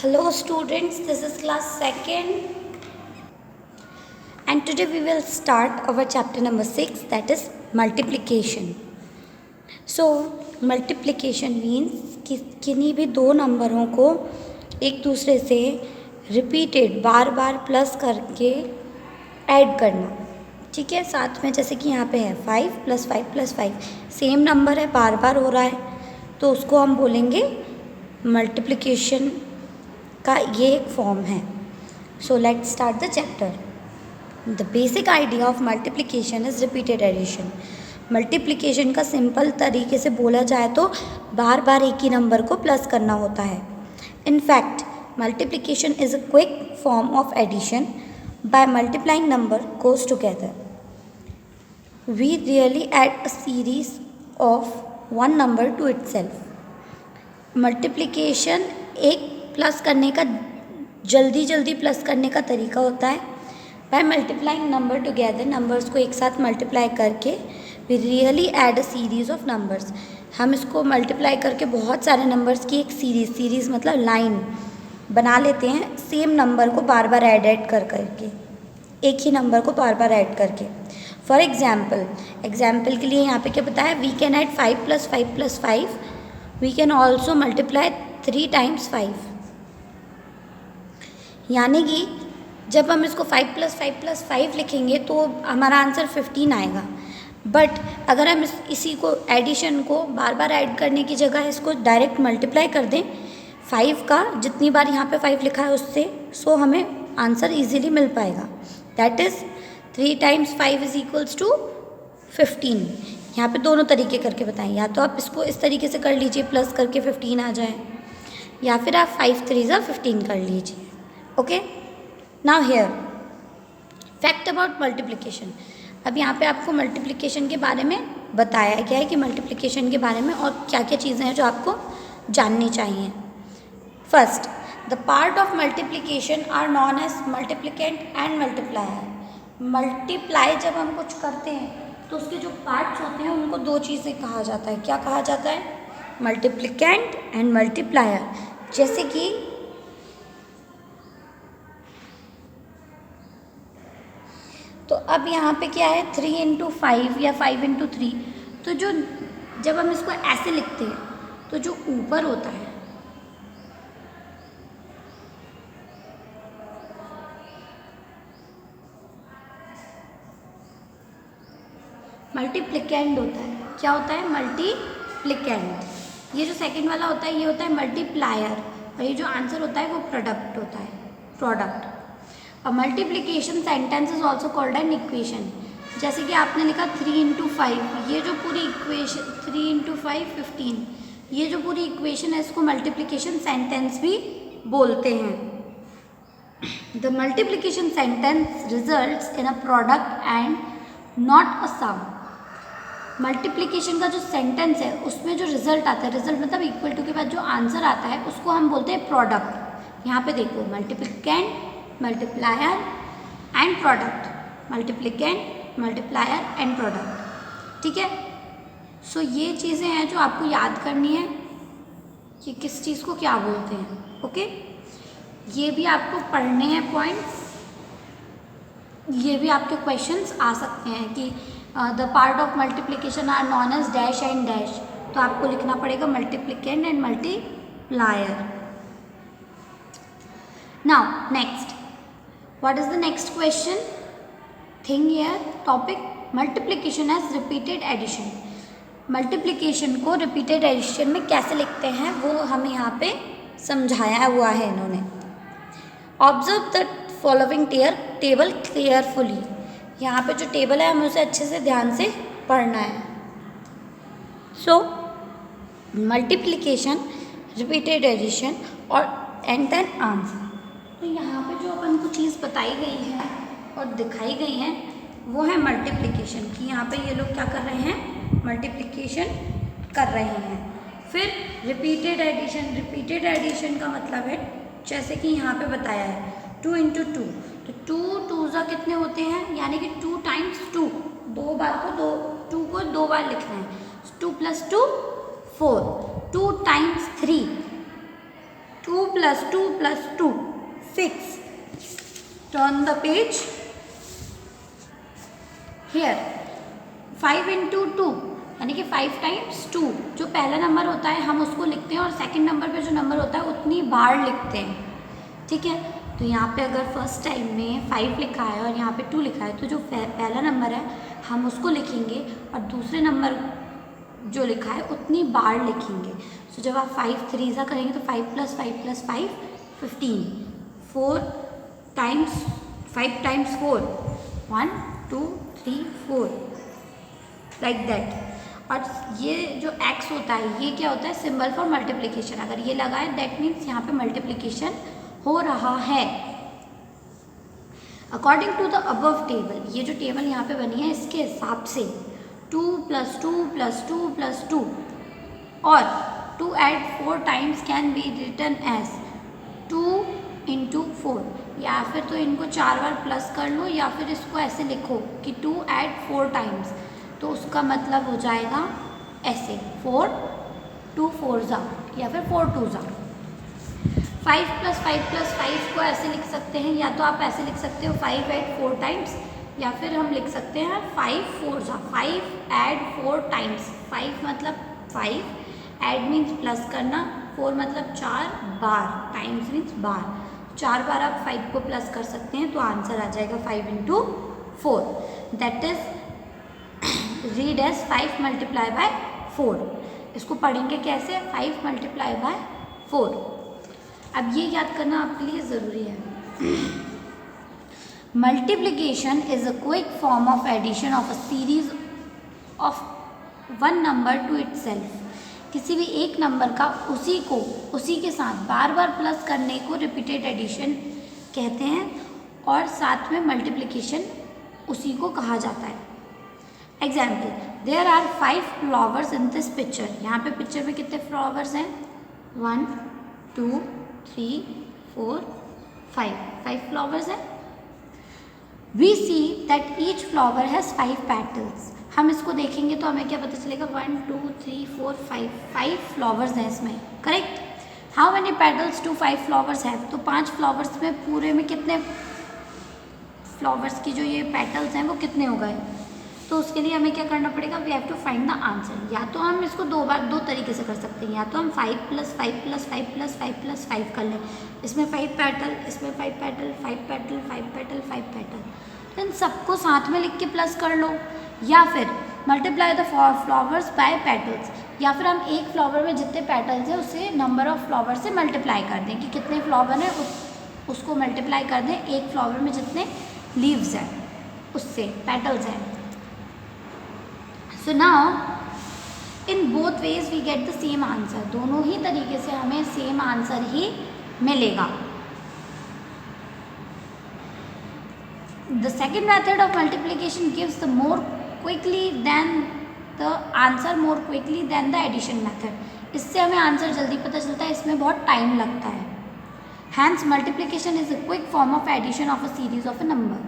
Hello students, this is class 2nd and today we will start our chapter number 6, that is multiplication. So multiplication means कि किन्हीं भी दो नंबरों को एक दूसरे से रिपीटेड बार बार प्लस करके ऐड करना. ठीक है, साथ में जैसे कि यहाँ पे है 5 + 5 + 5 सेम नंबर है, बार बार हो रहा है, तो उसको हम बोलेंगे मल्टीप्लिकेशन का ये एक फॉर्म है. So let's start the chapter. The basic idea of multiplication is repeated addition. Multiplication का सिंपल तरीके से बोला जाए तो बार बार एक ही नंबर को प्लस करना होता है. In fact multiplication is a quick form of addition. By multiplying number goes together. We really add a series of one number to itself. Multiplication एक प्लस करने का जल्दी प्लस करने का तरीका होता है. By multiplying number together, numbers को एक साथ मल्टीप्लाई करके we really add a series of numbers. हम इसको मल्टीप्लाई करके बहुत सारे नंबर्स की एक सीरीज मतलब लाइन बना लेते हैं, सेम नंबर को बार बार ऐड कर करके, एक ही नंबर को बार बार ऐड करके. फॉर एग्जाम्पल के लिए यहाँ पे क्या बताया, we can add 5 + 5 + 5. We can also multiply 3 × 5. यानी कि जब हम इसको 5 + 5 + 5 लिखेंगे तो हमारा आंसर 15 आएगा. बट अगर हम इसी को एडिशन को बार बार ऐड करने की जगह इसको डायरेक्ट मल्टीप्लाई कर दें 5 का, जितनी बार यहाँ पे 5 लिखा है उससे, सो हमें आंसर इजीली मिल पाएगा. That is 3 × 5 = 15. यहाँ पे दोनों तरीके करके बताएं, या तो आप इसको इस तरीके से कर लीजिए प्लस करके 15 आ जाए, या फिर आप 5 × 3 = 15 कर लीजिए. Okay, now here fact about multiplication. अब यहाँ पे आपको मल्टीप्लिकेशन के बारे में बताया गया है कि मल्टीप्लिकेशन के बारे में और क्या क्या चीज़ें हैं जो आपको जाननी चाहिए. First, the part of multiplication are known as multiplicand and multiplier. Multiply जब हम कुछ करते हैं तो उसके जो पार्ट्स होते हैं उनको दो चीज़ें कहा जाता है. क्या कहा जाता है? Multiplicand and multiplier. जैसे कि तो अब यहाँ पे क्या है, 3 × 5 या 5 × 3. तो जो जब हम इसको ऐसे लिखते हैं तो जो ऊपर होता है मल्टीप्लिकेंट होता है. क्या होता है? मल्टीप्लिकेंट. ये जो सेकंड वाला होता है ये होता है मल्टीप्लायर, और ये जो आंसर होता है वो प्रोडक्ट होता है, product. A multiplication sentence is also called an equation. जैसे कि आपने लिखा 3 × 5, ये जो पूरी इक्वेशन 3 × 5 15, ये जो पूरी इक्वेशन है इसको मल्टीप्लिकेशन सेंटेंस भी बोलते हैं. The multiplication sentence results in a product and not a sum. Multiplication का जो सेंटेंस है उसमें जो रिजल्ट आता है, रिजल्ट मतलब इक्वल टू के बाद जो आंसर आता है उसको हम बोलते हैं प्रोडक्ट. यहाँ पे देखो, multiplicand, multiplier and product. Multiplicand, multiplier and product. ठीक है. सो ये चीज़ें हैं जो आपको याद करनी है कि किस चीज़ को क्या बोलते हैं. ओके, ये भी आपको पढ़ने हैं पॉइंट्स. ये भी आपके क्वेश्चंस आ सकते हैं कि the part of multiplication are known as dash and dash. तो आपको लिखना पड़ेगा multiplicand and multiplier. Now next, what is the next question thing here? topic multiplication as repeated addition. Multiplication को रिपीटेड एडिशन में कैसे लिखते हैं वो हमें यहाँ पे समझाया हुआ है इन्होंने. Observe the following table carefully. यहाँ पे जो टेबल है हमें उसे अच्छे से ध्यान से पढ़ना है. सो मल्टीप्लिकेशन, रिपीटेड एडिशन और एंड देन आंसर. तो यहाँ पे जो अपन को चीज़ बताई गई है और दिखाई गई है वो है मल्टीप्लिकेशन की. यहाँ पे ये लोग क्या कर रहे हैं? मल्टीप्लिकेशन कर रहे हैं. फिर रिपीटेड एडिशन. रिपीटेड एडिशन का मतलब है जैसे कि यहाँ पे बताया है 2 × 2. तो 2 2 कितने होते हैं, यानी कि 2 × 2, दो बार को 2 को 2 बार लिखना है. 2 + 2 4. 2 × 3 2 plus 2 plus 2, 6. Turn the page. Here 5 into 2 यानी कि 5 times 2, जो पहला नंबर होता है हम उसको लिखते हैं और सेकंड नंबर पे जो नंबर होता है उतनी बार लिखते हैं, ठीक है। तो यहाँ पे अगर फर्स्ट टाइम में 5 लिखा है और यहाँ पे 2 लिखा है तो जो पहला नंबर है हम उसको लिखेंगे और दूसरे नंबर जो लिखा है उतनी बार लिखेंगे। तो जब आप 5 3 करेंगे तो 5 + 5 + 5 15, 4 times 5 times 4 1 2 3 4 लाइक दैट। और ये जो x होता है ये क्या होता है, सिंबल फॉर मल्टीप्लिकेशन। अगर ये लगा है दैट मीन्स यहाँ पे मल्टीप्लिकेशन हो रहा है। According to the above table, ये जो टेबल यहाँ पे बनी है इसके हिसाब से 2 + 2 + 2 + 2 और to add 4 times can be written as 2 into 4, या फिर तो इनको 4 बार प्लस कर लो या फिर इसको ऐसे लिखो कि 2 add 4 times, तो उसका मतलब हो जाएगा ऐसे 4 2 4 या फिर 4 2 5 + 5 + 5 को ऐसे लिख सकते हैं, या तो आप ऐसे लिख सकते हो 5 add 4 times, या फिर हम लिख सकते हैं 5 4 5 add 4 times। 5 मतलब 5, add मीन्स प्लस करना, 4 मतलब 4 बार, टाइम्स मीन्स बार, 4 बार आप 5 को प्लस कर सकते हैं तो आंसर आ जाएगा 5 into 4, that is read as 5 × 4। इसको पढ़ेंगे कैसे, 5 × 4। अब ये याद करना आपके लिए ज़रूरी है। Multiplication is a quick form of addition of a series of one number to itself. किसी भी एक नंबर का उसी के साथ बार बार प्लस करने को रिपीटेड एडिशन कहते हैं, और साथ में मल्टीप्लिकेशन उसी को कहा जाता है। Example, there are 5 flowers in this picture. यहाँ पे पिक्चर में कितने फ्लावर्स हैं, 1 2 3 4 5 फ्लावर्स हैं। We see that each flower has 5 petals. हम इसको देखेंगे तो हमें क्या पता चलेगा, 1 2 3 4 5 फ्लावर्स हैं इसमें, correct. How many petals to 5 flowers have, तो 5 फ्लावर्स में पूरे में कितने फ्लावर्स की जो ये पेटल्स हैं वो कितने हो गए। तो उसके लिए हमें क्या करना पड़ेगा, we have to find the answer. या तो हम इसको दो तरीके से कर सकते हैं, या तो हम 5 + 5 + 5 + 5 + 5 कर लें, इसमें 5 पेटल, इसमें 5 पेटल, 5 पेटल, 5 पेटल, 5 पेटल, तो इन सबको साथ में लिख के प्लस कर लो। या फिर multiply the flowers by petals, या फिर हम एक फ्लावर में जितने पेटल्स हैं उसे नंबर ऑफ फ्लावर से मल्टीप्लाई कर दें कि कितने फ्लावर हैं उसको मल्टीप्लाई कर दें एक फ्लावर में जितने लीव्स हैं उससे, पेटल्स हैं। So now in both ways we get the same answer, दोनों ही तरीके से हमें सेम आंसर ही मिलेगा। The second method of multiplication gives the more quickly than the answer more quickly than the addition method. इससे हमें answer जल्दी पता चलता है, इसमें बहुत टाइम लगता है। Hence multiplication is a quick form of addition of a series of a number.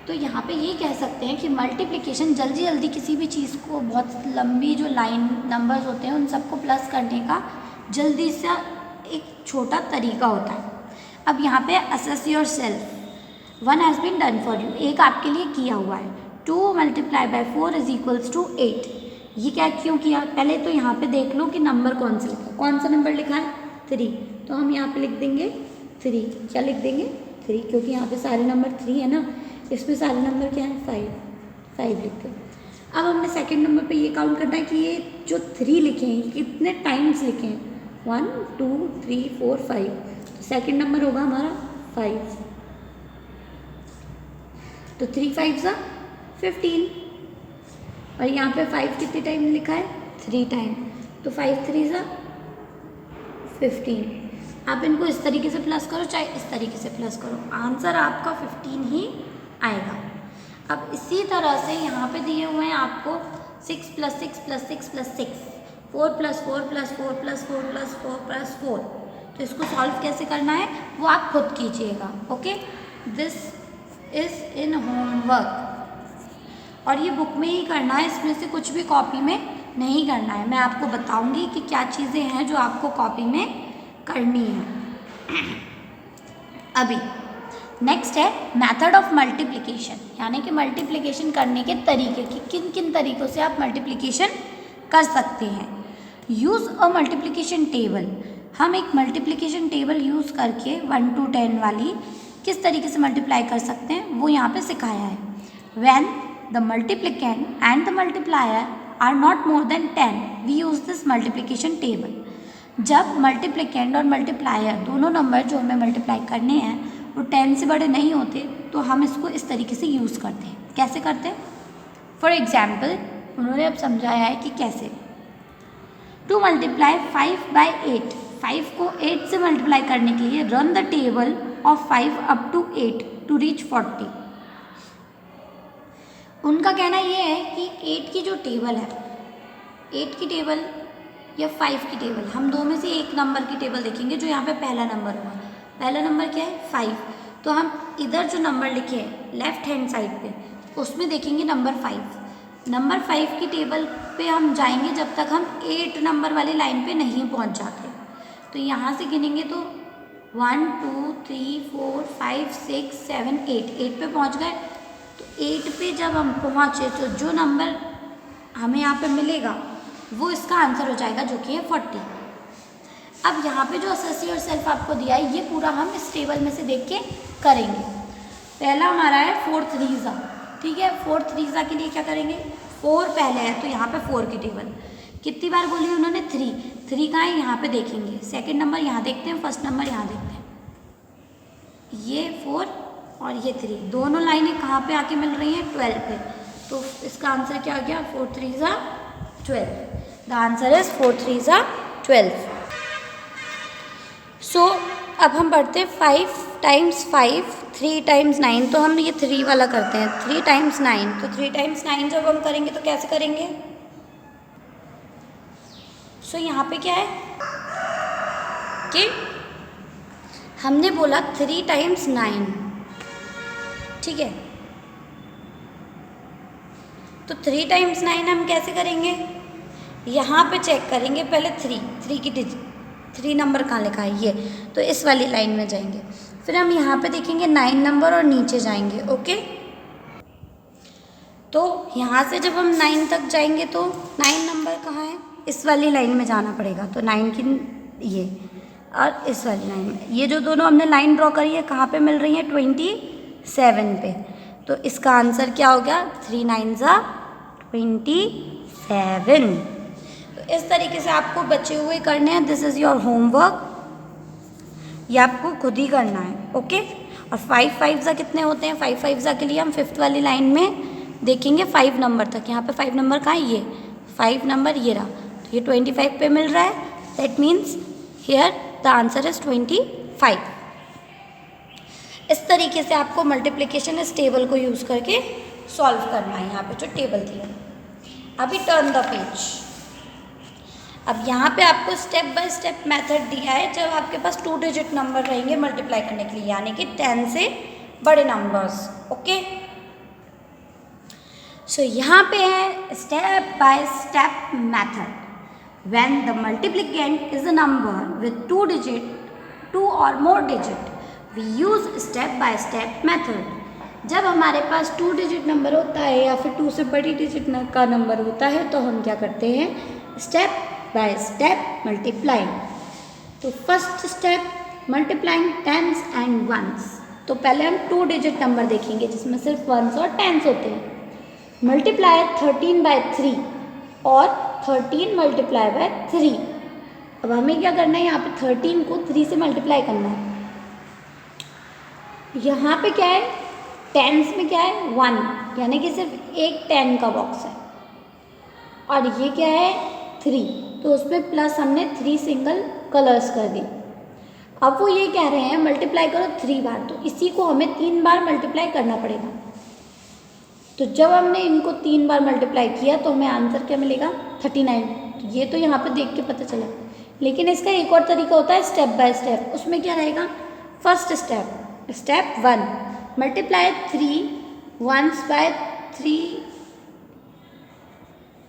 तो यहाँ पे ये कह सकते हैं कि मल्टीप्लिकेशन जल्दी किसी भी चीज़ को, बहुत लंबी जो लाइन नंबर्स होते हैं उन सबको प्लस करने का जल्दी से एक छोटा तरीका होता है। अब यहाँ पे assess yourself, 1 has been done for you, एक आपके लिए किया हुआ है। 2 × 4 = 8। ये क्या क्यों किया, पहले तो यहाँ पे देख लो कि नंबर कौन सा लिखा है, कौन सा नंबर लिखा है 3, तो हम यहाँ पे लिख देंगे 3। क्या लिख देंगे 3, क्योंकि यहाँ पे सारे नंबर 3 है ना, इसमें सारे नंबर क्या है 5 लिखते हैं। अब हमने सेकंड नंबर पे ये काउंट करना है कि ये जो 3 लिखे हैं कितने टाइम्स लिखे हैं, 1 2 3 4 5, तो सेकंड नंबर होगा हमारा 5, तो 3 5 15, और यहाँ पे 5 कितने टाइम लिखा है 3 टाइम, तो 5 3 15। आप इनको इस तरीके से प्लस करो चाहे इस तरीके से प्लस करो, आंसर आपका 15 ही आएगा। अब इसी तरह से यहाँ पे दिए हुए हैं आपको 6 + 6 + 6 + 6, 4 + 4 + 4 + 4 + 4 + 4, तो इसको सॉल्व कैसे करना है वो आप खुद कीजिएगा। Okay, this is in homework, और ये बुक में ही करना है, इसमें से कुछ भी कॉपी में नहीं करना है। मैं आपको बताऊंगी कि क्या चीज़ें हैं जो आपको कॉपी में करनी है। अभी नेक्स्ट है मेथड ऑफ मल्टीप्लिकेशन, यानी कि मल्टीप्लिकेशन करने के तरीके कि किन किन तरीक़ों से आप मल्टीप्लिकेशन कर सकते हैं। यूज़ अ मल्टीप्लिकेशन टेबल, हम एक मल्टीप्लिकेशन टेबल यूज़ करके 1 to 10 वाली किस तरीके से मल्टीप्लाई कर सकते हैं वो यहाँ पे सिखाया है। When the multiplicand and the multiplier are not more than 10 we use this multiplication table. जब मल्टीप्लिकेंट और मल्टीप्लायर दोनों नंबर जो हमें मल्टीप्लाई करने हैं वो 10 से बड़े नहीं होते तो हम इसको इस तरीके से यूज़ करते हैं। कैसे करते हैं? फॉर एग्जाम्पल उन्होंने अब समझाया है कि कैसे। टू मल्टीप्लाई 5 by 8, 5 को 8 से मल्टीप्लाई करने के लिए run the table of 5 up to 8 to reach 40। उनका कहना ये है कि 8 की जो टेबल है, 8 की टेबल या 5 की टेबल, हम दो में से एक नंबर की टेबल देखेंगे जो यहाँ पे पहला नंबर होगा। पहला नंबर क्या है? 5। तो हम इधर जो नंबर लिखे हैं लेफ्ट हैंड साइड पे उसमें देखेंगे नंबर 5। नंबर 5 की टेबल पे हम जाएंगे जब तक हम 8 नंबर वाली लाइन पे नहीं पहुँच जाते। तो यहाँ से गिनेंगे तो 1 2 3 4 5 6 7 8 पे पहुँच गए। तो 8 पे जब हम पहुँचे तो जो नंबर हमें यहाँ पे मिलेगा वो इसका आंसर हो जाएगा जो कि है 40। अब यहाँ पे जो असेसी और सेल्फ आपको दिया है ये पूरा हम इस टेबल में से देख के करेंगे। पहला हमारा है 4 3 ठीक है। 4 3 के लिए क्या करेंगे? 4 पहले है तो यहाँ पे 4 की टेबल कितनी बार बोली उन्होंने? 3 कहाँ है? यहाँ पे देखेंगे। सेकंड नंबर यहाँ देखते हैं, फर्स्ट नंबर यहाँ देखते हैं। ये 4 और ये 3 दोनों लाइनें कहाँ पे आके मिल रही हैं? 12 पे। तो इसका आंसर क्या हो गया? 4 3 12। The answer is 4 3 12। सो अब हम पढ़ते हैं 5 times 5 3 times 9। तो हम ये 3 वाला करते हैं। 3 times 9, तो 3 times 9 जब हम करेंगे तो कैसे करेंगे? सो यहाँ पे क्या है कि हमने बोला 3 times 9, ठीक है। तो 3 times 9 हम कैसे करेंगे? यहाँ पे चेक करेंगे पहले 3 की डिजिट, 3 नंबर कहाँ लिखा है ये, तो इस वाली लाइन में जाएंगे। फिर हम यहाँ पे देखेंगे 9 नंबर और नीचे जाएंगे। ओके, तो यहाँ से जब हम 9 तक जाएंगे तो 9 नंबर कहाँ है? इस वाली लाइन में जाना पड़ेगा। तो 9 की ये और इस वाली लाइन में, ये जो दोनों हमने लाइन ड्रॉ करी है कहाँ पे मिल रही है? 27 पे। तो इसका आंसर क्या हो गया? 3 9 27। तो इस तरीके से आपको बचे हुए करने हैं। दिस इज़ योर होमवर्क, ये आपको खुद ही करना है। ओके, और 5 5 कितने होते हैं? 5 5 के लिए हम 5th वाली लाइन में देखेंगे 5 नंबर तक। यहाँ पे 5 नंबर कहाँ है? ये 5 नंबर ये रहा। तो ये 25 पे मिल रहा है। That means here the answer is 25। इस तरीके से आपको मल्टीप्लिकेशन इस टेबल को यूज़ करके सॉल्व करना है। यहाँ पे जो टेबल थी। अभी टर्न द पेज। अब यहाँ पे आपको स्टेप बाय स्टेप मेथड दिया है जब आपके पास 2 डिजिट नंबर रहेंगे मल्टीप्लाई करने के लिए, यानी कि 10 से बड़े नंबर्स। ओके, सो यहाँ पे है step by step method. When the multiplicand is a number with 2 digit, 2 और more digit, we use step by step method. जब हमारे पास 2 डिजिट नंबर होता है या फिर 2 से बड़ी डिजिट का नंबर होता है तो हम क्या करते हैं? Step by step multiplying. तो first step multiplying tens and ones. तो पहले हम 2 डिजिट नंबर देखेंगे जिसमें सिर्फ वंस और टेंस होते हैं। मल्टीप्लाई 13 by 3 और 13 मल्टीप्लाई बाय 3। अब हमें क्या करना है? यहाँ पे 13 को 3 से मल्टीप्लाई करना है। यहाँ पे क्या है? टेंस में क्या है? 1, यानी कि सिर्फ एक 10 का बॉक्स है। और ये क्या है? 3, तो उसमें प्लस हमने 3 सिंगल कलर्स कर दी। अब वो ये कह रहे हैं मल्टीप्लाई करो 3 बार, तो इसी को हमें 3 बार मल्टीप्लाई करना पड़ेगा। तो जब हमने इनको 3 बार मल्टीप्लाई किया तो हमें आंसर क्या मिलेगा? 39। तो ये तो यहाँ पे देख के पता चला। लेकिन इसका एक और तरीका होता है स्टेप बाय स्टेप। उसमें क्या रहेगा? First step, step 1, multiply 3 ones by 3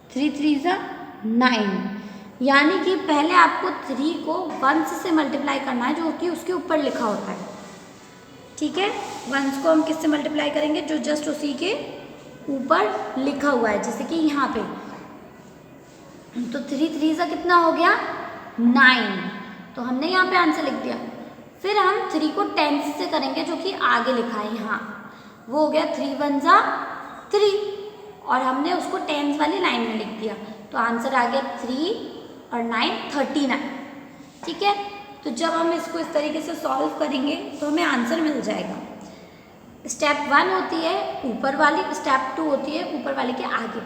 3 3 9। यानी कि पहले आपको 3 को 1 से मल्टीप्लाई करना है, जो कि उसके ऊपर लिखा होता है। ठीक है, 1 को हम किससे मल्टीप्लाई करेंगे? जो जस्ट उसी के ऊपर लिखा हुआ है, जैसे कि यहाँ पे। तो 3 3 सा कितना हो गया? 9। तो हमने यहाँ पे आंसर लिख दिया। फिर हम 3 को 10 से करेंगे, जो कि आगे लिखा है यहाँ, वो हो गया 3 1 सा 3, और हमने उसको 10 वाली लाइन में लिख दिया। तो आंसर आ गया 3 और 9 39। ठीक है, तो जब हम इसको इस तरीके से सॉल्व करेंगे तो हमें आंसर मिल जाएगा। स्टेप 1 होती है ऊपर वाली, स्टेप 2 होती है ऊपर वाले के आगे।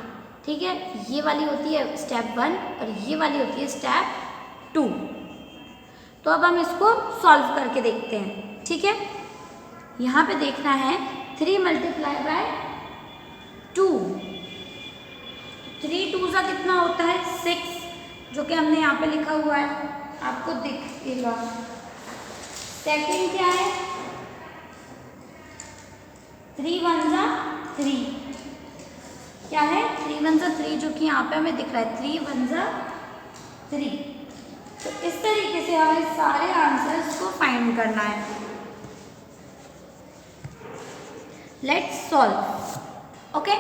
ठीक है, ये वाली होती है स्टेप 1 और ये वाली होती है स्टेप 2। तो अब हम इसको सॉल्व करके देखते हैं। ठीक है, यहाँ पे देखना है 3 मल्टीप्लाई बाय 2। 3 2 सा कितना होता है? 6, जो कि हमने यहाँ पे लिखा हुआ है, आपको दिखेगा। सेकंड क्या है? 3 1 सा 3, क्या है? 3 1 सा 3, जो कि यहाँ पे हमें दिख रहा है 3 1 सा 3। तो इस तरीके से हमें सारे आंसर्स को फाइंड करना है। Let's solve. ओके,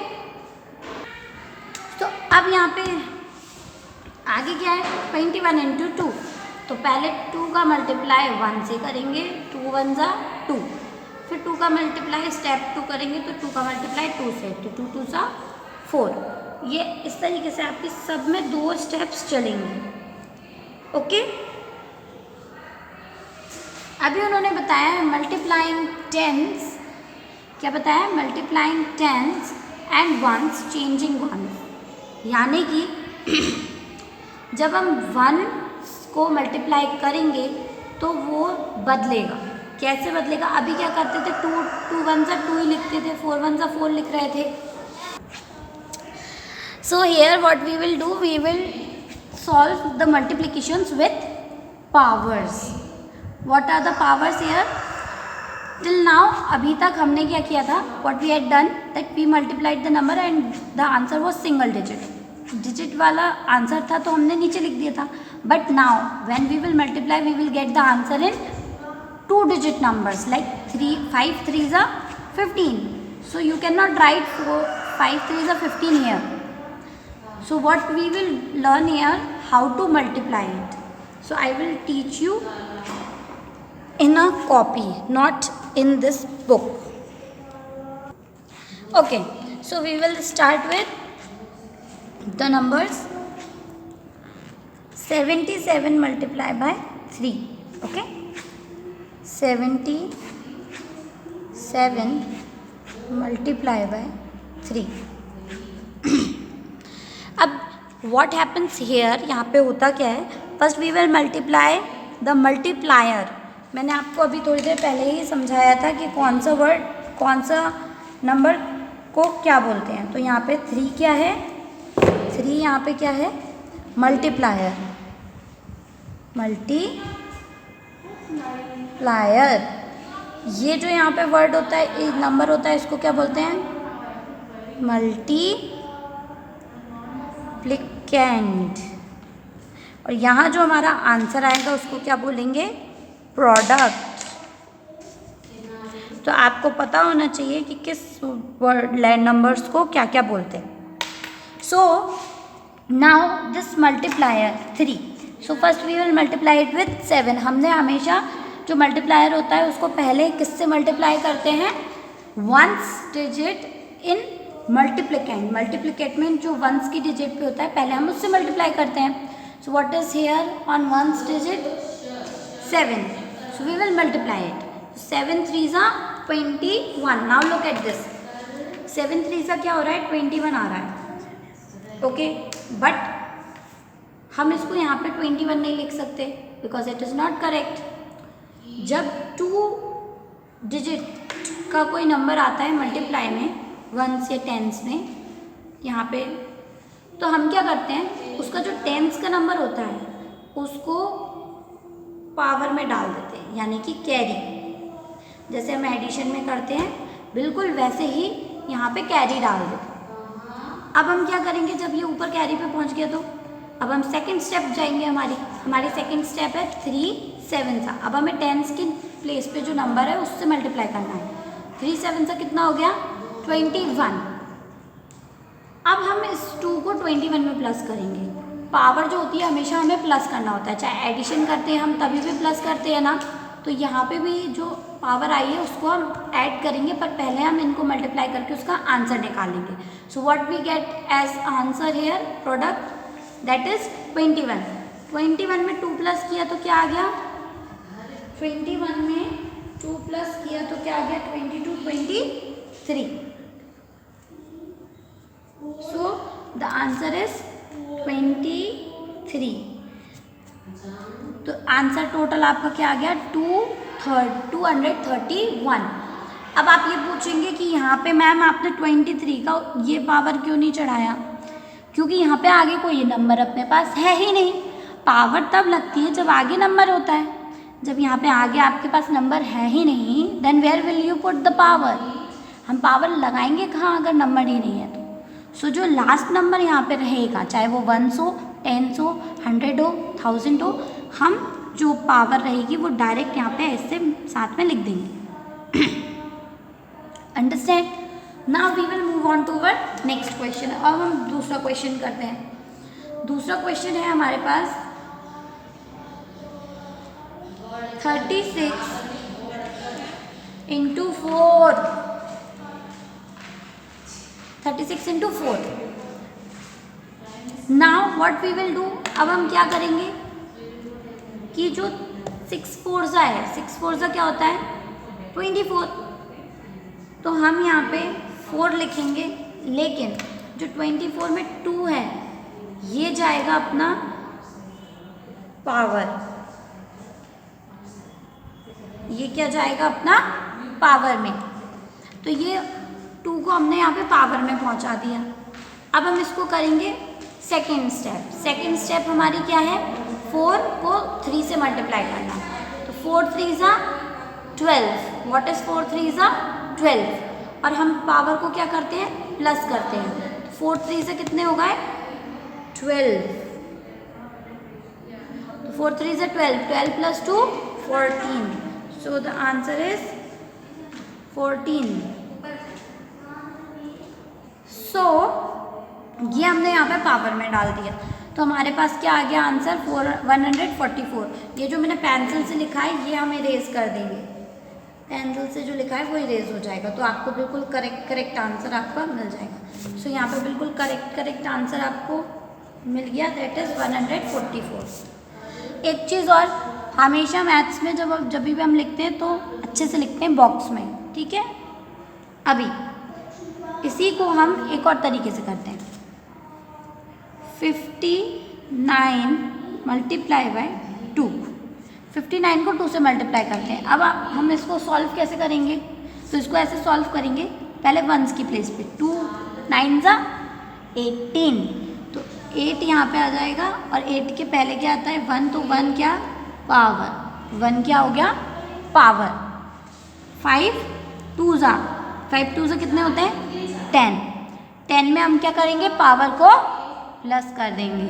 तो अब यहाँ पे आगे क्या है? 21 इंटू 2। तो पहले 2 का मल्टीप्लाई 1 से करेंगे, 2 1 सा 2। फिर 2 का मल्टीप्लाई स्टेप 2 करेंगे, तो 2 का मल्टीप्लाई 2 से, तो 2 2 सा 4। ये इस तरीके से आपके सब में 2 स्टेप्स चलेंगे। ओके, अभी उन्होंने बताया है मल्टीप्लाइंग टेंस। क्या बताया? Multiplying tens and ones changing one. यानी कि जब हम 1 को मल्टीप्लाई करेंगे तो वो बदलेगा। कैसे बदलेगा? अभी क्या करते थे? 2 1 सा 2 ही लिखते थे, 4 1 सा 4 लिख रहे थे। So here what we will do, we will solve the multiplications with powers. What are the powers here? Till now अभी तक हमने क्या किया था? What we had done that we multiplied the number and the answer was single digit वाला answer था, तो हमने नीचे लिख दिया था। But now when we will multiply we will get the answer in 2 digit numbers, like 5 3s are 15. So you cannot write 5 3s are 15 here. So what we will learn here, how to multiply it. So I will teach you in a copy, not in this book. Okay, so we will start with the numbers 77 multiplied by 3. Okay, 77 multiplied by 3. अब what happens here, यहाँ पे होता क्या है? First we will multiply the multiplier. मैंने आपको अभी थोड़ी देर पहले ही समझाया था कि कौन सा वर्ड, कौन सा नंबर को क्या बोलते हैं। तो यहाँ पे 3 क्या है? 3 यहाँ पे क्या है? मल्टीप्लायर। मल्टीप्लायर, ये जो यहाँ पे वर्ड होता है, एक नंबर होता है, इसको क्या बोलते हैं? मल्टीप्लिकेंट। और यहाँ जो हमारा आंसर आएगा उसको क्या बोलेंगे? प्रोडक्ट। तो आपको पता होना चाहिए कि किस वर्ड नंबर्स को क्या क्या बोलते हैं। So now this multiplier 3, so first we will multiply it with 7। हमने हमेशा जो मल्टीप्लायर होता है उसको पहले किससे मल्टीप्लाई करते हैं? Ones digit in multiplicand. मल्टीप्लिकेट में जो वंस की डिजिट पे होता है पहले हम उससे मल्टीप्लाई करते हैं। So what is here on ones digit? 7. So we will multiply it. 7 3s are 21. Now look at this, 7 3s क्या हो रहा है? 21 आ रहा है। ओके, बट हम इसको यहाँ पे 21 नहीं लिख सकते because it is not correct. जब 2 डिजिट का कोई नंबर आता है मल्टीप्लाई में, वंस या टेंस में यहाँ पे, तो हम क्या करते हैं? उसका जो टेंस का नंबर होता है उसको पावर में डाल देते हैं, यानी कि कैरी। जैसे हम एडिशन में करते हैं बिल्कुल वैसे ही यहाँ पे कैरी डाल देते हैं। अब हम क्या करेंगे? जब ये ऊपर कैरी पे पहुँच गया तो अब हम सेकंड स्टेप जाएंगे। हमारी सेकंड स्टेप है 3 7 सा। अब हमें टेंस की प्लेस पे जो नंबर है उससे मल्टीप्लाई करना है। 3 7 सा कितना हो गया 21। अब हम इस 2 को 21 में प्लस करेंगे। पावर जो होती है हमेशा हमें प्लस करना होता है, चाहे एडिशन करते हैं हम तभी भी प्लस करते हैं ना। तो यहाँ पे भी जो पावर आई है उसको हम ऐड करेंगे, पर पहले हम इनको मल्टीप्लाई करके उसका आंसर निकालेंगे। So what we get as answer here product that is 21। 21 में 2 प्लस किया तो क्या आ गया 21 में 2 प्लस किया तो क्या आ गया 22 23। So the answer is 23। तो आंसर टोटल आपका क्या आ गया 231। अब आप ये पूछेंगे कि यहाँ पे मैम आपने 23 का ये पावर क्यों नहीं चढ़ाया, क्योंकि यहाँ पे आगे कोई नंबर अपने पास है ही नहीं। पावर तब लगती है जब आगे नंबर होता है। जब यहाँ पे आगे आपके पास नंबर है ही नहीं, then where will you put the power. हम पावर लगाएंगे कहाँ अगर नंबर ही नहीं है तो। सो जो लास्ट नंबर यहाँ पे रहेगा, चाहे वो 1 हो 10 हो 100 हो 1000 हो, हम जो पावर रहेगी वो डायरेक्ट यहाँ पे ऐसे साथ में लिख देंगे। Understand. Now we will move on to our next question. अब हम दूसरा क्वेश्चन करते हैं। दूसरा क्वेश्चन है हमारे पास 36 into 4। 36 into 4। Now what we will do, अब हम क्या करेंगे कि जो 6 4 है, 6 4 क्या होता है 24। तो हम यहाँ पे 4 लिखेंगे, लेकिन जो 24 में 2 है ये जाएगा अपना पावर। ये क्या जाएगा अपना पावर में। तो ये 2 को हमने यहाँ पे पावर में पहुँचा दिया। अब हम इसको करेंगे सेकेंड स्टेप। सेकेंड स्टेप हमारी क्या है 4 को 3 से मल्टीप्लाई करना। तो 4 3 ज़ा 12। व्हाट इज 4 3 ज़ा 12। और हम पावर को क्या करते हैं प्लस करते हैं। तो 4 3 से कितने हो गए 12। तो 4 3 ज़ा 12। 12 plus 2 14। So the answer is 14। सो ये हमने यहाँ पे पावर में डाल दिया। तो हमारे पास क्या आ गया आंसर 144। ये जो मैंने पेंसिल से लिखा है ये हम इरेज कर देंगे। पेंसिल से जो लिखा है वो इरेज हो जाएगा, तो आपको बिल्कुल करेक्ट आंसर आपका मिल जाएगा। सो यहाँ पे बिल्कुल करेक्ट आंसर आपको मिल गया, दैट इज 144। एक चीज़ और, हमेशा मैथ्स में जब भी हम लिखते हैं तो अच्छे से लिखते हैं बॉक्स में, ठीक है। अभी इसी को हम एक और तरीके से करते हैं। 59 मल्टीप्लाई बाय 2। 59 को 2 से मल्टीप्लाई करते हैं। अब हम इसको सॉल्व कैसे करेंगे, तो इसको ऐसे सॉल्व करेंगे, पहले वंस की प्लेस पे 2 9 ज़ा 18। तो 8 यहाँ पे आ जाएगा, और 8 के पहले क्या आता है 1। तो 1 क्या पावर, 1 क्या हो गया पावर। 5 2 ज़ा 5 2 ज़ा कितने होते हैं 10। 10 में हम क्या करेंगे पावर को प्लस कर देंगे।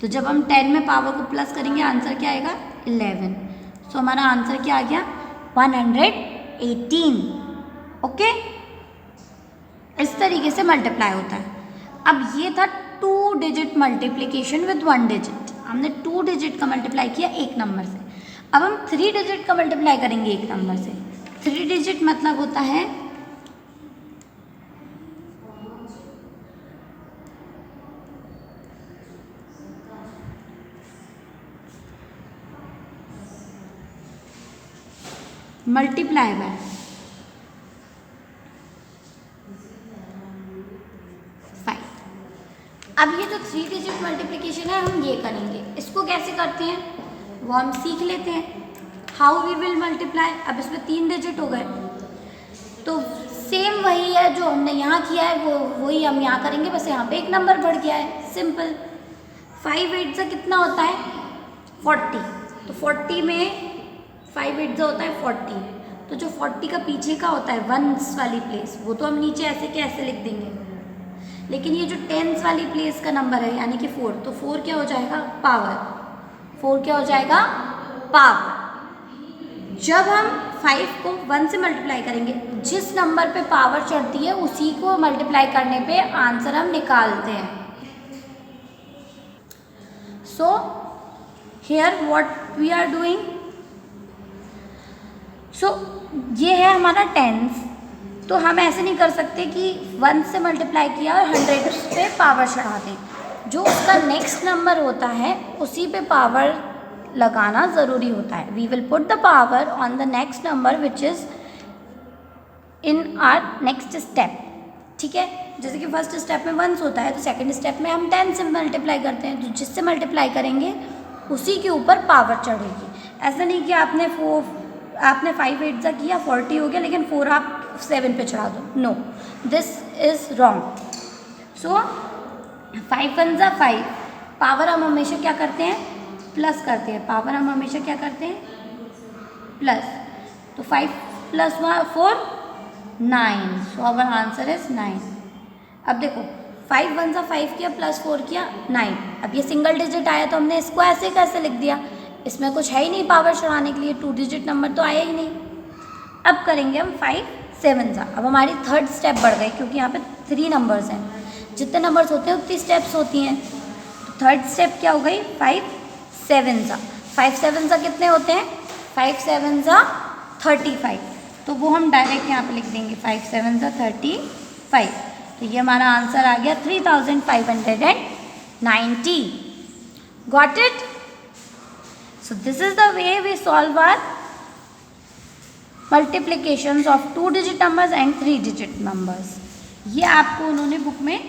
तो जब हम 10 में पावर को प्लस करेंगे आंसर क्या आएगा 11। सो हमारा आंसर क्या आ गया 118। ओके, इस तरीके से मल्टीप्लाई होता है। अब ये था 2 डिजिट मल्टीप्लिकेशन विद 1 डिजिट। हमने 2 डिजिट का मल्टीप्लाई किया एक नंबर से। अब हम 3 डिजिट का मल्टीप्लाई करेंगे एक नंबर से। 3 डिजिट मतलब होता है मल्टीप्लाई बाय 5। अब ये जो 3 डिजिट मल्टीप्लिकेशन है हम ये करेंगे। इसको कैसे करते हैं वो हम सीख लेते हैं। How we will multiply. अब इसमें 3 डिजिट हो गए, तो सेम वही है जो हमने यहाँ किया है वो वही हम यहाँ करेंगे, बस यहाँ पे एक नंबर बढ़ गया है, सिंपल। 5 8 से कितना होता है 40। तो 40 में 5 8 से होता है 40। तो जो 40 का पीछे का होता है वंस वाली प्लेस, वो तो हम नीचे ऐसे के ऐसे लिख देंगे। लेकिन ये जो टेंस वाली प्लेस का नंबर है यानी कि 4, तो 4 क्या हो जाएगा? पावर। 4 क्या हो जाएगा? पावर। जब हम 5 को 1 से मल्टीप्लाई करेंगे, जिस नंबर पे पावर चढ़ती है उसी को मल्टीप्लाई करने पे आंसर हम निकालते हैं। So here what we are doing, so ये है हमारा टेंस। तो हम ऐसे नहीं कर सकते कि 1 से मल्टीप्लाई किया और 100 पे पावर चढ़ा दें। जो उसका नेक्स्ट नंबर होता है उसी पे पावर लगाना ज़रूरी होता है। We will put the power on the next number which is in our next step. ठीक है, जैसे कि फर्स्ट स्टेप में 1 होता है तो सेकंड स्टेप में हम 10 से मल्टीप्लाई करते हैं, तो जिससे मल्टीप्लाई करेंगे उसी के ऊपर पावर चढ़ेगी। ऐसा नहीं कि आपने 5 8 जा किया 40 हो गया लेकिन 4 आप 7 पे चढ़ा दो, नो, दिस इज़ रॉन्ग। सो 5 1 जा 5, पावर हम हमेशा क्या करते हैं? प्लस करते हैं। पावर हम हमेशा क्या करते हैं? प्लस। तो 5 + 4 9, सो आवर आंसर इज 9। अब देखो 5 1 जा 5 किया प्लस 4 किया 9। अब ये सिंगल डिजिट आया तो हमने इसको ऐसे कैसे लिख दिया? इसमें कुछ है ही नहीं पावर चढ़ाने के लिए, 2 डिजिट नंबर तो आया ही नहीं। अब करेंगे हम 5 7 जा। अब हमारी थर्ड स्टेप बढ़ गई क्योंकि यहाँ पे 3 नंबर्स हैं, जितने नंबर्स होते हैं उतनी स्टेप्स होती हैं। तो थर्ड स्टेप क्या हो गई? 5 7 जा। 5 7 जा कितने होते हैं? 5 7 जा 35, तो वो हम डायरेक्ट यहाँ पे लिख देंगे 5 7 जा 35। तो ये हमारा आंसर आ गया 3590। Got it? So this is the way we solve our multiplications of 2 digit numbers and 3 digit numbers. ये आपको उन्होंने बुक में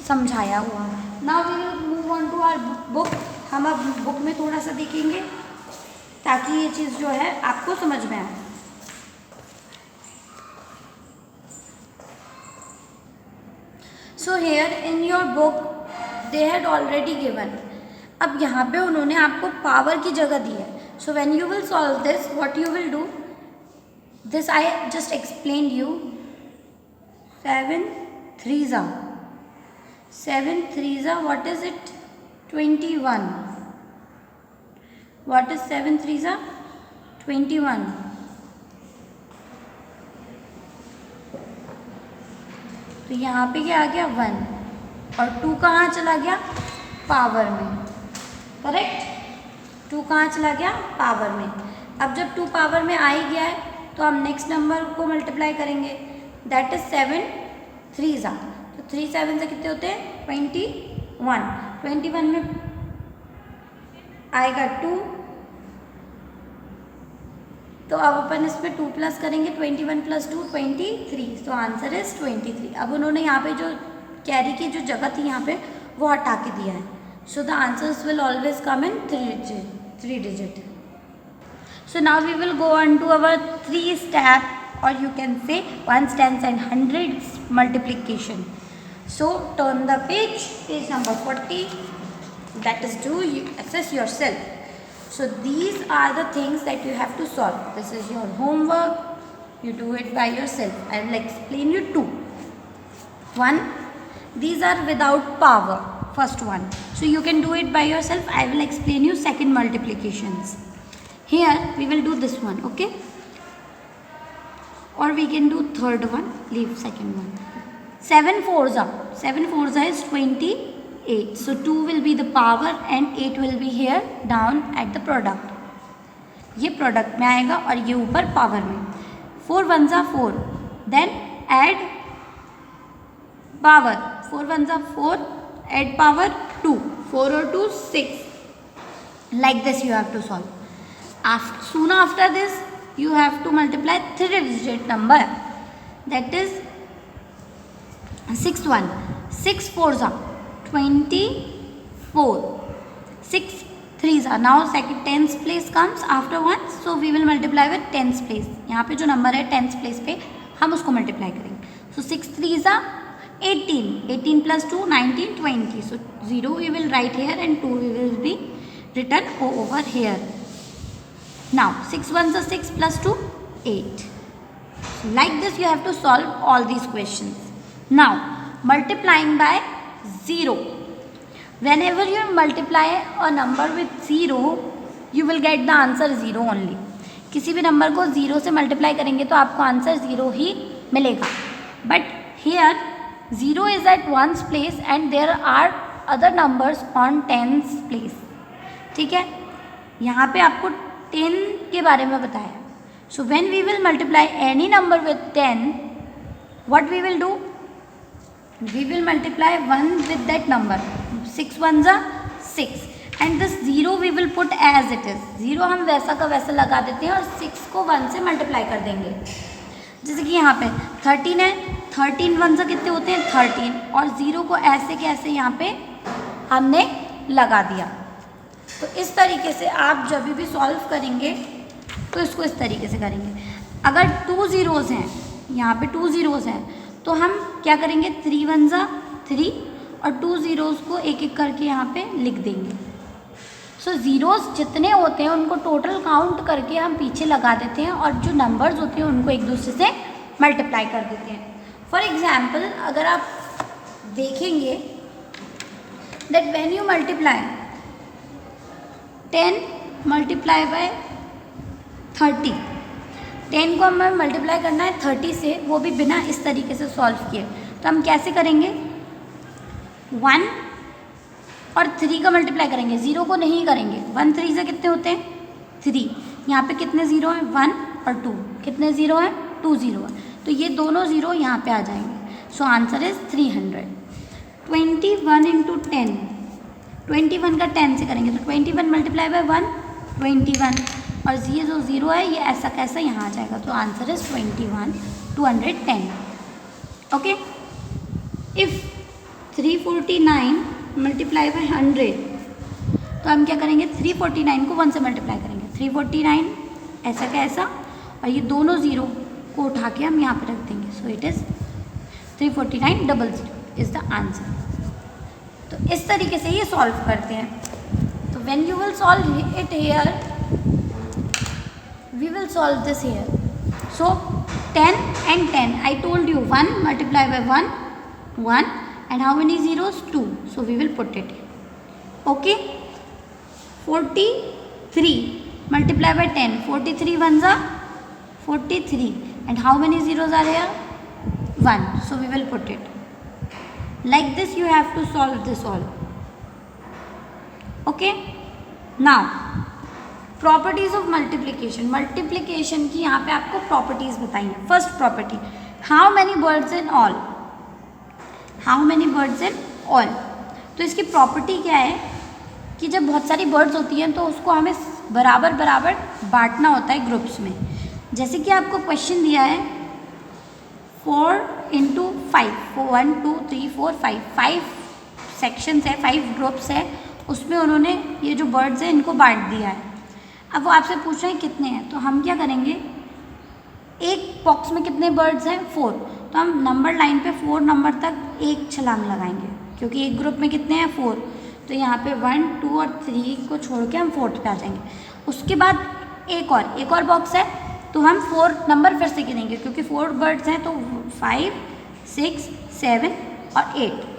समझाया हुआ है। Now we will move on to our book. हम अब बुक में थोड़ा सा देखेंगे ताकि ये चीज़ जो है आपको समझ में आए। So here in your book they had already given. अब यहाँ पे उन्होंने आपको पावर की जगह दी है। So when you will solve this, what you will do, this I just explained you। 7 3 जा 7 3 जा, what is it? 21। what is 7 3 जा 21? तो यहाँ पे क्या आ गया 1 और 2 कहाँ चला गया? पावर में। करेक्ट, 2 कहाँ चला गया? पावर में। अब जब 2 पावर में आ ही गया है तो हम नेक्स्ट नंबर को मल्टीप्लाई करेंगे, दैट इज 7 3 जा। तो 3 7 से कितने होते हैं? 21। 21 में आएगा 2, तो अब अपन इसमें 2 प्लस करेंगे, 21 + 2 23, तो आंसर इज 23। अब उन्होंने यहाँ पे जो कैरी की जो जगह थी यहाँ पे वो हटा के दिया है। So the answers will always come in 3 digit. So now we will go on to our 3-step, or you can say 1s, 10s and 100s multiplication. So turn the page number 40. That is, do you assess yourself. So these are the things that you have to solve. This is your homework. You do it by yourself. I will explain you 2. 1, these are without power. First one. So you can do it by yourself. I will explain you second multiplications. Here we will do this one, okay? Or we can do third one, leave second one. 7 4 जा, 7 4 जा is 28. So 2 will be the power and 8 will be here down at the product. ये product में आएगा और ये ऊपर power में। 4 1 जा 4, then add power, 4 1 जा 4, add power 2, 4 और 2 6. Like this you have to solve. Soon after this you have to multiply 3 digit number, that is 6 1 6 4 जा 24, 6 3 जा। now second tens place comes after 1, so we will multiply with tens place। यहाँ पे जो number है tens place पे हम उसको multiply करेंगे। so 6 3 जा 18, 18 + 2 19 20, so 0 we will write here and 2 we will be written over here। Now 6 1 is 6 + 2 8. Like this you have to solve all these questions. Now multiplying by 0. Whenever you multiply a number with 0, you will get the answer 0 only. किसी भी number को 0 से multiply करेंगे तो आपको answer 0 ही मिलेगा. But here 0 is at 1's place and there are other numbers on 10's place. ठीक है, यहाँ पे आपको 10 के बारे में बताया. So when we will multiply any number with 10, what we will do? We will multiply 1 with that number. 6 1s are 6 and this 0 we will put as it is. 0 हम वैसा का वैसा लगा देते हैं और 6 को 1 से मल्टीप्लाई कर देंगे. जैसे कि यहाँ पे 13 है, 13 1s कितने होते हैं 13 और 0 को ऐसे के ऐसे यहाँ पे हमने लगा दिया. तो इस तरीके से आप जब भी सॉल्व करेंगे तो इसको इस तरीके से करेंगे. अगर 2 zeros हैं, यहाँ पे 2 zeros हैं, तो हम क्या करेंगे 3 1s are 3 और 2 zeros को एक एक करके यहाँ पे लिख देंगे. सो ज़ीरोज़ जितने होते हैं उनको टोटल काउंट करके हम पीछे लगा देते हैं और जो नंबर्स होते हैं उनको एक दूसरे से मल्टीप्लाई कर देते हैं. फॉर एग्जाम्पल अगर आप देखेंगे that when you multiply 10 multiply by 30, 10 को हमें मल्टीप्लाई करना है 30 से, वो भी बिना इस तरीके से सॉल्व किए. तो हम कैसे करेंगे 1 और 3 का मल्टीप्लाई करेंगे, 0 को नहीं करेंगे. 1 3 से कितने होते हैं 3. यहाँ पे कितने 0 हैं 1 और 2. कितने 0 हैं 2 0 है. तो ये दोनों 0 यहाँ पे आ जाएंगे. So answer is 300. 21 इंटू 10, 21 का 10 से करेंगे तो 21 मल्टीप्लाई बाय 1 21 और ये जो 0 है ये ऐसा कैसा यहाँ आ जाएगा. तो answer is 21 210. Okay, if 349 multiply by 100 तो हम क्या करेंगे 349 को 1 से मल्टीप्लाई करेंगे. 349 ऐसा का ऐसा और ये दोनों 0 को उठा के हम यहाँ पे रख देंगे. So it is 349 00 is the answer. तो इस तरीके से ये सॉल्व करते हैं. तो when you will solve it here we will solve this here. So 10 and 10 I told you 1 multiply by 1 and how many zeros 2, so we will put it here. Okay, 43 multiply by 10, 43 1s are 43 and how many zeros are here 1, so we will put it like this. You have to solve this all. Okay, now properties of multiplication. Multiplication की यहाँ पे आपको properties बताई हैं. First property, how many birds in all. How many birds in all, तो इसकी property क्या है कि जब बहुत सारी बर्ड्स होती हैं तो उसको हमें बराबर बराबर बांटना होता है ग्रुप्स में. जैसे कि आपको क्वेश्चन दिया है 4 इंटू 5, 1 2 3 4 5, 5 सेक्शंस है, 5 ग्रुप्स है, उसमें उन्होंने ये जो बर्ड्स हैं इनको बांट दिया है. अब वो आपसे पूछ रहे हैं कितने हैं, तो हम क्या करेंगे एक बॉक्स में कितने बर्ड्स हैं 4, तो हम नंबर लाइन पे 4 नंबर तक एक छलांग लगाएंगे क्योंकि एक ग्रुप में कितने हैं 4. तो यहाँ पे 1 2 और 3 को छोड़ के हम 4th पे आ जाएंगे. उसके बाद एक और बॉक्स है तो हम 4 नंबर फिर से गिनेंगे क्योंकि 4 बर्ड्स हैं तो 5 6 7 और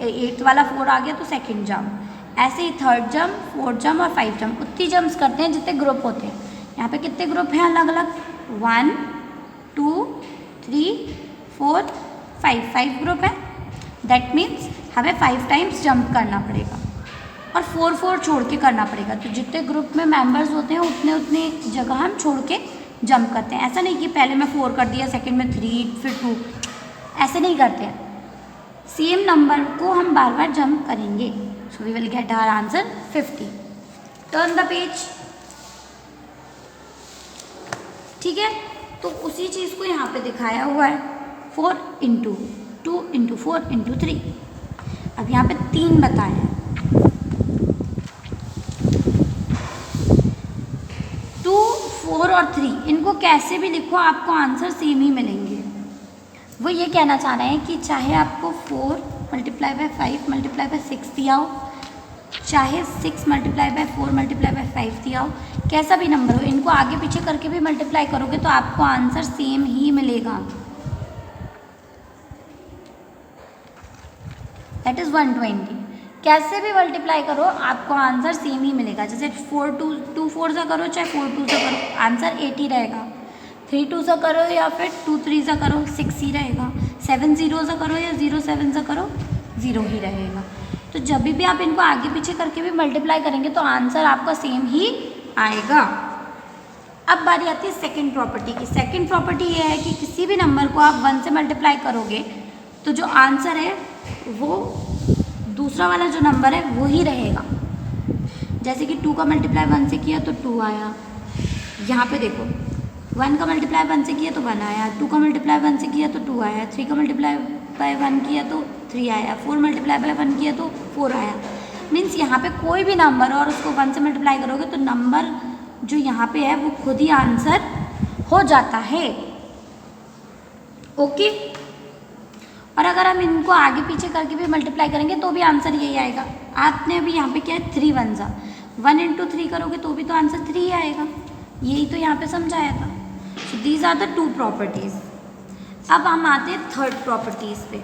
8 वाला 4 आ गया तो सेकेंड जंप. ऐसे ही 3rd जंप 4th जंप और 5th जंप, उतनी जंप्स करते हैं जितने ग्रुप होते हैं. यहाँ पे कितने ग्रुप हैं अलग अलग 1 2 3 4 5 ग्रुप है. दैट मीन्स हमें 5 टाइम्स जंप करना पड़ेगा और 4 छोड़ के करना पड़ेगा. तो जितने ग्रुप में मेंबर्स होते हैं उतने जगह हम छोड़ के जंप करते हैं. ऐसा नहीं कि पहले में 4 कर दिया, सेकंड में 3 फिर 2, ऐसे नहीं करते हैं. सेम नंबर को हम बार बार जंप करेंगे. So we will get our answer 50. Turn the page. ठीक है, तो उसी चीज़ को यहाँ पे दिखाया हुआ है 4 इंटू 2 इंटू 4 इंटू 3. अब यहाँ पे 3 बताए हैं. 2 4 और 3 इनको कैसे भी लिखो आपको आंसर सेम ही मिलेंगे. वो ये कहना चाह रहे हैं कि चाहे आपको 4 मल्टीप्लाई बाय 5 मल्टीप्लाई बाय 6 दिया हो, चाहे 6 मल्टीप्लाई बाय 4 मल्टीप्लाई बाय 5 दिया हो, कैसा भी नंबर हो, इनको आगे पीछे करके भी मल्टीप्लाई करोगे तो आपको आंसर सेम ही मिलेगा. That is 120। कैसे भी मल्टीप्लाई करो आपको आंसर सेम ही मिलेगा। जैसे 2 4 से करो चाहे 4 2 से करो, आंसर 80 रहेगा। 3 2 से करो या फिर 2 3 से करो, 6 ही रहेगा। 7 0 से करो या 0 7 से करो, 0 ही रहेगा। तो जब भी आप इनको आगे पीछे करके भी मल्टीप्लाई करेंगे तो आंसर आपका सेम ही आएगा। अब बारी आती है सेकंड प्रॉपर्टी की। सेकंड प्रॉपर्टी ये है कि किसी भी नंबर को आप 1 से मल्टीप्लाई करोगे तो जो आंसर है वो दूसरा वाला जो नंबर है वो ही रहेगा। जैसे कि 2 का मल्टीप्लाई 1 से किया तो 2 आया। यहाँ पे देखो 1 का मल्टीप्लाई 1 से किया तो 1 आया, 2 का मल्टीप्लाई 1 से किया तो 2 आया, 3 का मल्टीप्लाई बाय 1 किया तो 3 आया, 4 मल्टीप्लाई बाय 1 किया तो 4 आया। मीन्स यहाँ पे कोई भी नंबर और उसको 1 से मल्टीप्लाई करोगे तो नंबर जो यहाँ पे है वो खुद ही आंसर हो जाता है। ओके। और अगर हम इनको आगे पीछे करके भी मल्टीप्लाई करेंगे तो भी आंसर यही आएगा। आपने अभी यहाँ पे क्या है 3 1 सा 1 इंटू 3 करोगे तो भी तो आंसर 3 ही आएगा। यही तो यहाँ पे समझाया था। So these are the 2 properties. अब हम आते हैं थर्ड प्रॉपर्टीज पे।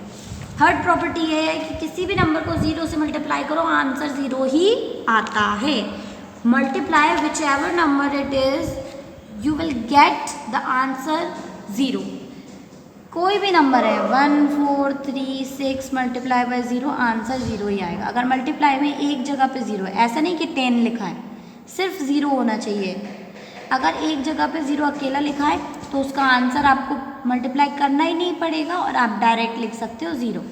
थर्ड प्रॉपर्टी ये है कि किसी भी नंबर को 0 से मल्टीप्लाई करो आंसर 0 ही आता है। Multiply which ever number it is you will get the answer 0। कोई भी नंबर है 1 4 3 6 मल्टीप्लाई बाय 0 आंसर 0 ही आएगा। अगर मल्टीप्लाई में एक जगह पे 0 है, ऐसा नहीं कि 10 लिखा है, सिर्फ 0 होना चाहिए। अगर एक जगह पे 0 अकेला लिखा है तो उसका आंसर आपको मल्टीप्लाई करना ही नहीं पड़ेगा और आप डायरेक्ट लिख सकते हो 0।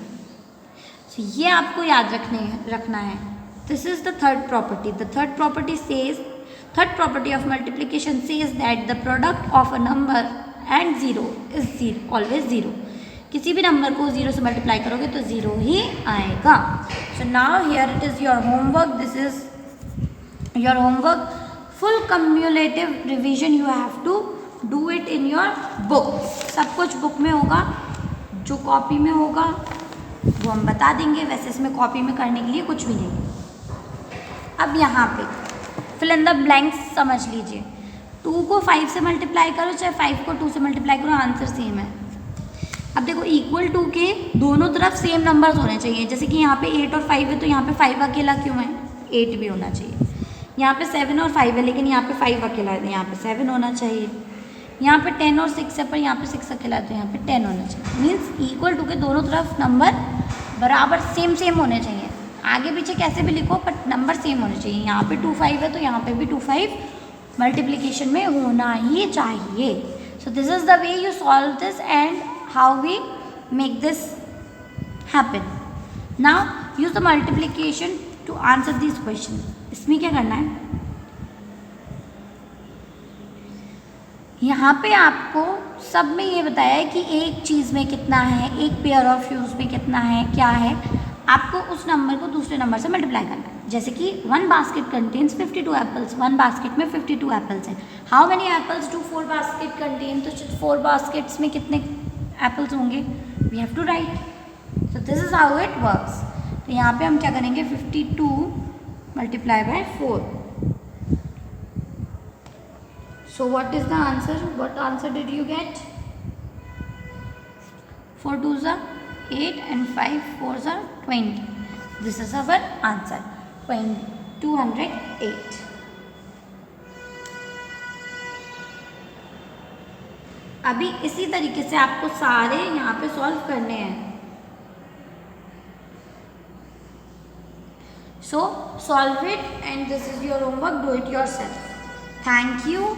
तो ये आपको याद रखना है। This is the third property. The third property says, third property of multiplication says that the product of a number and 0 is always 0। किसी भी नंबर को 0 से मल्टीप्लाई करोगे तो 0 ही आएगा। So now here it is your homework. This is your homework. Full cumulative revision you have to do it in your book. सब कुछ बुक में होगा, जो कॉपी में होगा वो हम बता देंगे। वैसे इसमें कॉपी में करने के लिए कुछ भी नहीं। अब यहाँ पे फिल इन द ब्लैंक्स समझ लीजिए। 2 को 5 से मल्टीप्लाई करो चाहे 5 को 2 से मल्टीप्लाई करो आंसर सेम है। अब देखो इक्वल टू के दोनों तरफ सेम नंबर्स होने चाहिए। जैसे कि यहाँ पे 8 और 5 है तो यहाँ पे 5 अकेला क्यों है, 8 भी होना चाहिए। यहाँ पे 7 और 5 है लेकिन यहाँ पे 5 अकेला है तो यहाँ पे 7 होना चाहिए। यहाँ पे 10 और 6 है पर यहाँ पे 6 अकेला है तो यहाँ पे 10 होना चाहिए। मीन्स इक्वल टू के दोनों तरफ नंबर बराबर सेम होने चाहिए। आगे पीछे कैसे भी लिखो बट नंबर सेम होने चाहिए। यहाँ पे 2 5 है तो यहाँ पे भी 2 5 मल्टीप्लिकेशन में होना ही चाहिए। So this is the way you solve this and how we make this happen. Now use the multiplication to answer this question. इसमें क्या करना है, यहाँ पे आपको सब में ये बताया है कि एक चीज़ में कितना है, एक पेयर ऑफ शूज़ में कितना है, क्या है। आपको उस नंबर को दूसरे नंबर से मल्टीप्लाई करना है। जैसे कि 1 बास्केट कंटेन्स 52 एप्पल्स। 1 बास्केट में 52 एप्पल्स हैं। How many apples do 4 basket contain? तो 4 बास्केट्स में कितने एप्पल्स होंगे, we have to write. So this is how it works. तो यहाँ पे हम क्या करेंगे 52 multiply by 4। So what is the answer? What answer did you get? 4 2s are 8 and 5 4s are 20. This is our answer 208. अभी इसी तरीके से आपको सारे यहाँ पे सॉल्व करने हैं। So solve it and this is your homework. Do it yourself. Thank you.